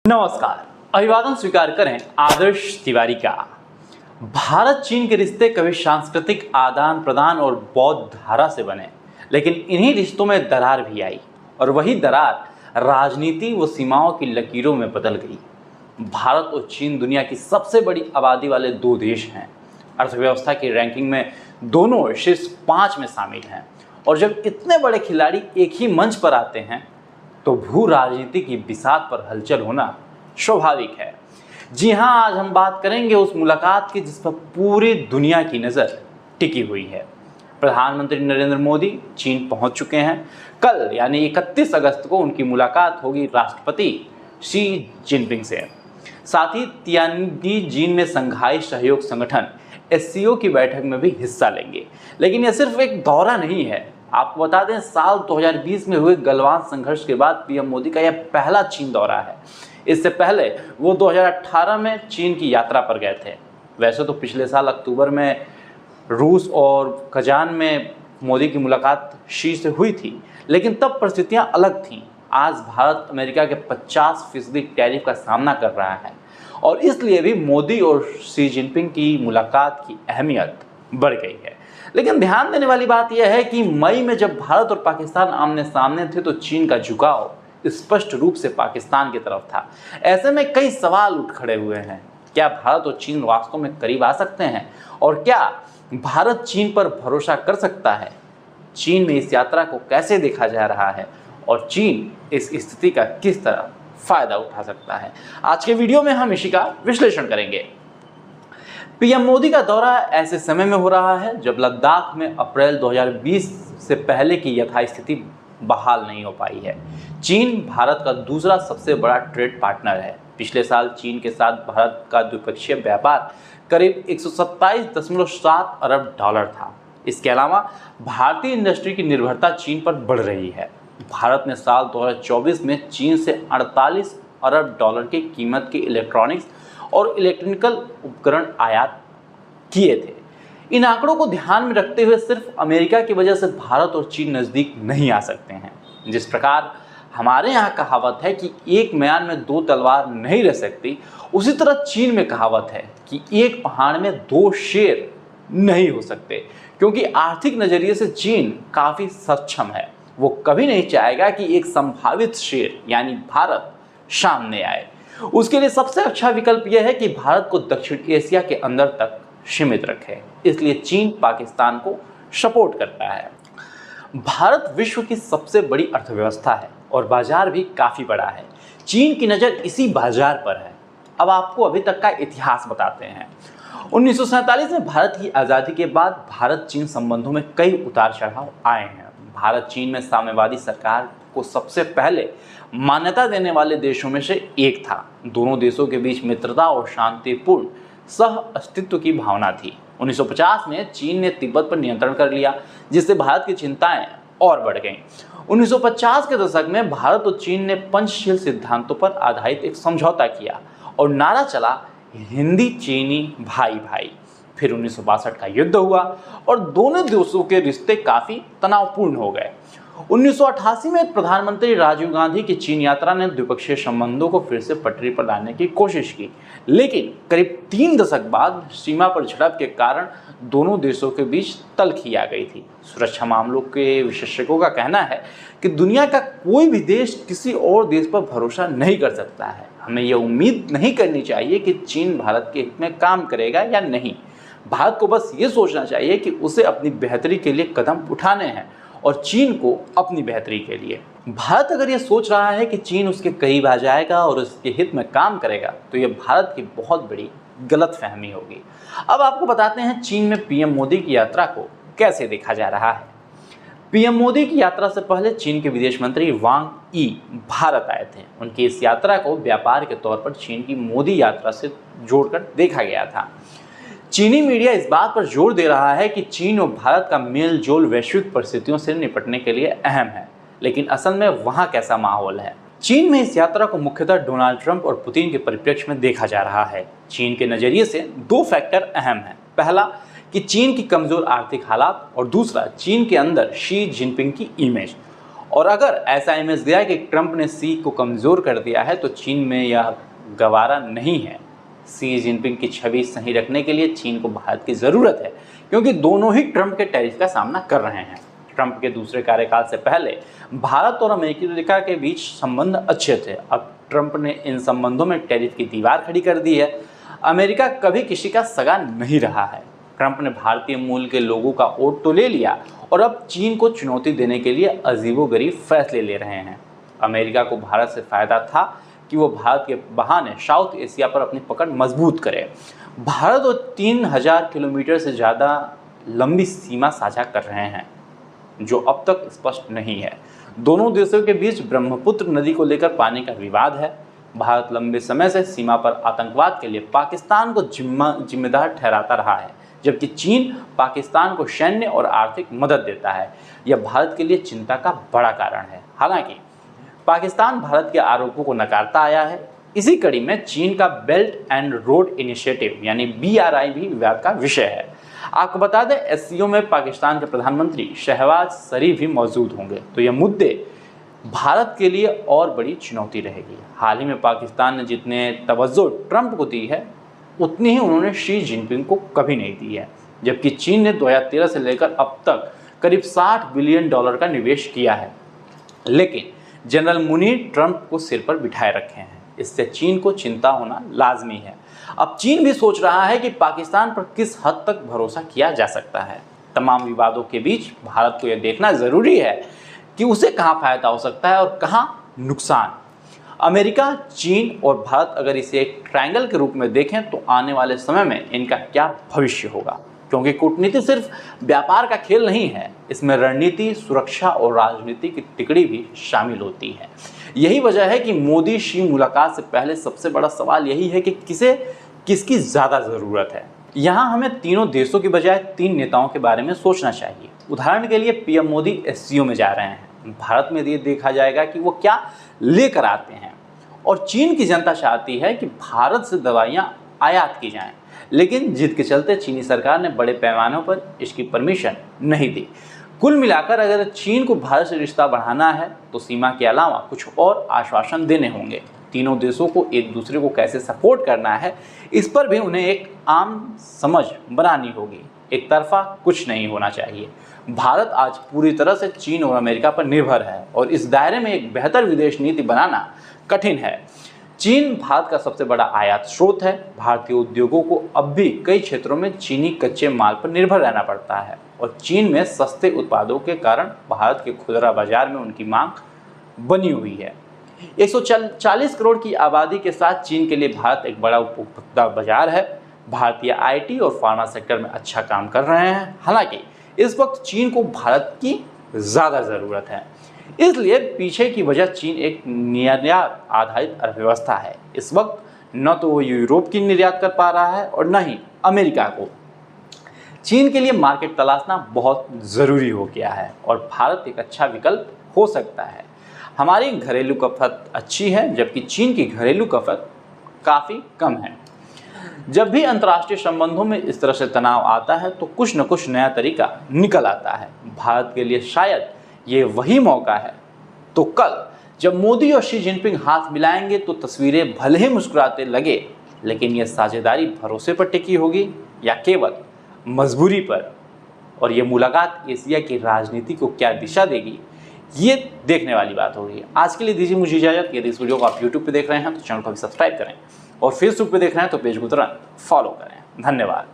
नमस्कार। अभिवादन स्वीकार करें आदर्श तिवारी का। भारत चीन के रिश्ते कभी सांस्कृतिक आदान प्रदान और बौद्ध धारा से बने, लेकिन इन्हीं रिश्तों में दरार भी आई और वही दरार राजनीति व सीमाओं की लकीरों में बदल गई। भारत और चीन दुनिया की सबसे बड़ी आबादी वाले दो देश हैं। अर्थव्यवस्था की रैंकिंग में दोनों शीर्ष 5 में शामिल हैं और जब इतने बड़े खिलाड़ी एक ही मंच पर आते हैं तो भू राजनीति की बिसात पर हलचल होना स्वाभाविक है। जी हां, आज हम बात करेंगे उस मुलाकात की जिस पर पूरी दुनिया की नज़र टिकी हुई है। प्रधानमंत्री नरेंद्र मोदी चीन पहुंच चुके हैं। कल यानी 31 अगस्त को उनकी मुलाकात होगी राष्ट्रपति शी जिनपिंग से। साथ ही तियानजिन में संघाई सहयोग संगठन SCO की बैठक में भी हिस्सा लेंगे। लेकिन यह सिर्फ एक दौरा नहीं है। आपको बता दें, साल 2020 में हुए गलवान संघर्ष के बाद पीएम मोदी का यह पहला चीन दौरा है। इससे पहले वो 2018 में चीन की यात्रा पर गए थे। वैसे तो पिछले साल अक्टूबर में रूस और कजान में मोदी की मुलाकात शी से हुई थी, लेकिन तब परिस्थितियां अलग थीं। आज भारत अमेरिका के 50% टैरिफ का सामना कर रहा है और इसलिए भी मोदी और शी जिनपिंग की मुलाकात की अहमियत बढ़ गई है। लेकिन ध्यान देने वाली बात यह है कि मई में जब भारत और पाकिस्तान आमने सामने थे तो चीन का झुकाव स्पष्ट रूप से पाकिस्तान की तरफ था। ऐसे में कई सवाल उठ खड़े हुए हैं। क्या भारत और चीन वास्तव में करीब आ सकते हैं और क्या भारत चीन पर भरोसा कर सकता है? चीन में इस यात्रा को कैसे देखा जा रहा है और चीन इस स्थिति का किस तरह फायदा उठा सकता है? आज के वीडियो में हम इसी का विश्लेषण करेंगे। पीएम मोदी का दौरा ऐसे समय में हो रहा है जब लद्दाख में अप्रैल 2020 से पहले की यथास्थिति बहाल नहीं हो पाई है। चीन भारत का दूसरा सबसे बड़ा ट्रेड पार्टनर है। पिछले साल चीन के साथ भारत का द्विपक्षीय व्यापार करीब 127.7 अरब डॉलर था। इसके अलावा भारतीय इंडस्ट्री की निर्भरता चीन पर बढ़ रही है। भारत ने साल 2024 में चीन से 48 अरब डॉलर की कीमत के इलेक्ट्रॉनिक्स और इलेक्ट्रिकल उपकरण आयात किए थे। इन आंकड़ों को ध्यान में रखते हुए सिर्फ अमेरिका की वजह से भारत और चीन नज़दीक नहीं आ सकते हैं। जिस प्रकार हमारे यहाँ कहावत है कि एक म्यान में 2 तलवार नहीं रह सकती, उसी तरह चीन में कहावत है कि एक पहाड़ में 2 शेर नहीं हो सकते, क्योंकि आर्थिक नज़रिए से चीन काफ़ी सक्षम है। वो कभी नहीं चाहेगा कि एक संभावित शेर यानी भारत सामने आए। उसके लिए सबसे अच्छा विकल्प यह है कि भारत को दक्षिण एशिया के अंदर तक सीमित रखे। इसलिए चीन पाकिस्तान को सपोर्ट करता है। भारत विश्व की सबसे बड़ी अर्थव्यवस्था है और बाजार भी काफ़ी बड़ा है। चीन की नज़र इसी बाजार पर है। अब आपको अभी तक का इतिहास बताते हैं। 1947 में भारत की आज़ादी के बाद भारत चीन संबंधों में कई उतार चढ़ाव आए हैं। भारत चीन में साम्यवादी सरकार को सबसे पहले मान्यता देने वाले देशों में से एक था। दोनों देशों के बीच मित्रता और शांतिपूर्ण सह अस्तित्व की भावना थी। 1950 में चीन ने तिब्बत पर नियंत्रण कर लिया, जिससे भारत की चिंताएं और बढ़ गईं। 1950 के दशक में भारत और चीन ने पंचशील सिद्धांतों पर आधारित एक समझौता किया और नारा चला, हिंदी चीनी भाई भाई। फिर 1962 का युद्ध हुआ और दोनों देशों के रिश्ते काफ़ी तनावपूर्ण हो गए। 1988 में प्रधानमंत्री राजीव गांधी की चीन यात्रा ने द्विपक्षीय संबंधों को फिर से पटरी पर लाने की कोशिश की, लेकिन करीब 3 दशक बाद सीमा पर झड़प के कारण दोनों देशों के बीच तल्खी आ गई थी। सुरक्षा मामलों के विशेषज्ञों का कहना है कि दुनिया का कोई भी देश किसी और देश पर भरोसा नहीं कर सकता है। हमें यह उम्मीद नहीं करनी चाहिए कि चीन भारत के हित में काम करेगा या नहीं। भारत को बस ये सोचना चाहिए कि उसे अपनी बेहतरी के लिए कदम उठाने हैं और चीन को अपनी बेहतरी के लिए। भारत अगर ये सोच रहा है कि चीन उसके करीब आ जाएगा और उसके हित में काम करेगा तो ये भारत की बहुत बड़ी गलतफहमी होगी। अब आपको बताते हैं चीन में पीएम मोदी की यात्रा को कैसे देखा जा रहा है। पीएम मोदी की यात्रा से पहले चीन के विदेश मंत्री वांग यी भारत आए थे। उनकी इस यात्रा को व्यापार के तौर पर चीन की मोदी यात्रा से जोड़कर देखा गया था। चीनी मीडिया इस बात पर जोर दे रहा है कि चीन और भारत का मेल जोल वैश्विक परिस्थितियों से निपटने के लिए अहम है, लेकिन असल में वहाँ कैसा माहौल है? चीन में इस यात्रा को मुख्यतः डोनाल्ड ट्रंप और पुतिन के परिप्रेक्ष्य में देखा जा रहा है। चीन के नज़रिए से 2 फैक्टर अहम हैं। पहला कि चीन की कमज़ोर आर्थिक हालात और दूसरा चीन के अंदर शी जिनपिंग की इमेज। और अगर ऐसा इमेज दिया कि ट्रंप ने सी को कमज़ोर कर दिया है तो चीन में यह गवारा नहीं है। शी जिनपिंग की छवि सही रखने के लिए चीन को भारत की ज़रूरत है, क्योंकि दोनों ही ट्रंप के टैरिफ का सामना कर रहे हैं। ट्रंप के दूसरे कार्यकाल से पहले भारत और अमेरिका के बीच संबंध अच्छे थे। अब ट्रंप ने इन संबंधों में टैरिफ की दीवार खड़ी कर दी है। अमेरिका कभी किसी का सगा नहीं रहा है। ट्रंप ने भारतीय मूल के लोगों का वोट तो ले लिया और अब चीन को चुनौती देने के लिए अजीबोगरीब फैसले ले रहे हैं। अमेरिका को भारत से फ़ायदा था कि वो भारत के बहाने साउथ एशिया पर अपनी पकड़ मजबूत करे। भारत और 3000 किलोमीटर से ज़्यादा लंबी सीमा साझा कर रहे हैं, जो अब तक स्पष्ट नहीं है। दोनों देशों के बीच ब्रह्मपुत्र नदी को लेकर पानी का विवाद है। भारत लंबे समय से सीमा पर आतंकवाद के लिए पाकिस्तान को जिम्मेदार ठहराता रहा है, जबकि चीन पाकिस्तान को सैन्य और आर्थिक मदद देता है। यह भारत के लिए चिंता का बड़ा कारण है। हालांकि पाकिस्तान भारत के आरोपों को नकारता आया है। इसी कड़ी में चीन का बेल्ट एंड रोड इनिशिएटिव यानी BRI भी विवाद का विषय है। आपको बता दें, SCO में पाकिस्तान के प्रधानमंत्री शहबाज शरीफ भी मौजूद होंगे, तो यह मुद्दे भारत के लिए और बड़ी चुनौती रहेगी। हाल ही में पाकिस्तान ने जितने तवज्जो ट्रंप को दी है, उतनी ही उन्होंने शी जिनपिंग को कभी नहीं दी है। जबकि चीन ने 2013 से लेकर अब तक करीब $60 बिलियन का निवेश किया है, लेकिन जनरल मुनीर ट्रंप को सिर पर बिठाए रखे हैं। इससे चीन को चिंता होना लाजमी है। अब चीन भी सोच रहा है कि पाकिस्तान पर किस हद तक भरोसा किया जा सकता है। तमाम विवादों के बीच भारत को यह देखना ज़रूरी है कि उसे कहाँ फ़ायदा हो सकता है और कहाँ नुकसान। अमेरिका, चीन और भारत अगर इसे एक ट्रायंगल के रूप में देखें तो आने वाले समय में इनका क्या भविष्य होगा, क्योंकि कूटनीति सिर्फ व्यापार का खेल नहीं है। इसमें रणनीति, सुरक्षा और राजनीति की तिकड़ी भी शामिल होती है। यही वजह है कि मोदी शी मुलाकात से पहले सबसे बड़ा सवाल यही है कि किसकी ज़्यादा ज़रूरत है। यहाँ हमें तीनों देशों की बजाय 3 नेताओं के बारे में सोचना चाहिए। उदाहरण के लिए PM मोदी SCO में जा रहे हैं। भारत में ये देखा जाएगा कि वो क्या लेकर आते हैं, और चीन की जनता चाहती है कि भारत से दवाइयाँ आयात की जाएँ, लेकिन जिद के चलते चीनी सरकार ने बड़े पैमानों पर इसकी परमिशन नहीं दी। कुल मिलाकर अगर चीन को भारत से रिश्ता बढ़ाना है तो सीमा के अलावा कुछ और आश्वासन देने होंगे। तीनों देशों को एक दूसरे को कैसे सपोर्ट करना है, इस पर भी उन्हें एक आम समझ बनानी होगी। एक तरफा कुछ नहीं होना चाहिए। भारत आज पूरी तरह से चीन और अमेरिका पर निर्भर है और इस दायरे में एक बेहतर विदेश नीति बनाना कठिन है। चीन भारत का सबसे बड़ा आयात स्रोत है। भारतीय उद्योगों को अब भी कई क्षेत्रों में चीनी कच्चे माल पर निर्भर रहना पड़ता है और चीन में सस्ते उत्पादों के कारण भारत के खुदरा बाजार में उनकी मांग बनी हुई है। 140 करोड़ की आबादी के साथ चीन के लिए भारत एक बड़ा उपभोक्ता बाजार है। भारतीय IT और फार्मा सेक्टर में अच्छा काम कर रहे हैं। हालांकि इस वक्त चीन को भारत की ज़्यादा ज़रूरत है। इसलिए पीछे की वजह चीन एक निर्यात आधारित अर्थव्यवस्था है। इस वक्त न तो वो यूरोप की निर्यात कर पा रहा है और न ही अमेरिका को। चीन के लिए मार्केट तलाशना बहुत ज़रूरी हो गया है और भारत एक अच्छा विकल्प हो सकता है। हमारी घरेलू खपत अच्छी है, जबकि चीन की घरेलू खपत काफ़ी कम है। जब भी अंतर्राष्ट्रीय संबंधों में इस तरह से तनाव आता है तो कुछ न कुछ नया तरीका निकल आता है। भारत के लिए शायद ये वही मौका है। तो कल जब मोदी और शी जिनपिंग हाथ मिलाएंगे तो तस्वीरें भले ही मुस्कुराते लगे, लेकिन यह साझेदारी भरोसे पर टिकी होगी या केवल मजबूरी पर, और ये मुलाकात एशिया की राजनीति को क्या दिशा देगी, ये देखने वाली बात होगी। आज के लिए दीजिए मुझे इजाज़त। यदि इस वीडियो को आप यूट्यूब पे देख रहे हैं तो चैनल को भी सब्सक्राइब करें और फेसबुक पे देख रहे हैं तो पेज को तुरंत फॉलो करें। धन्यवाद।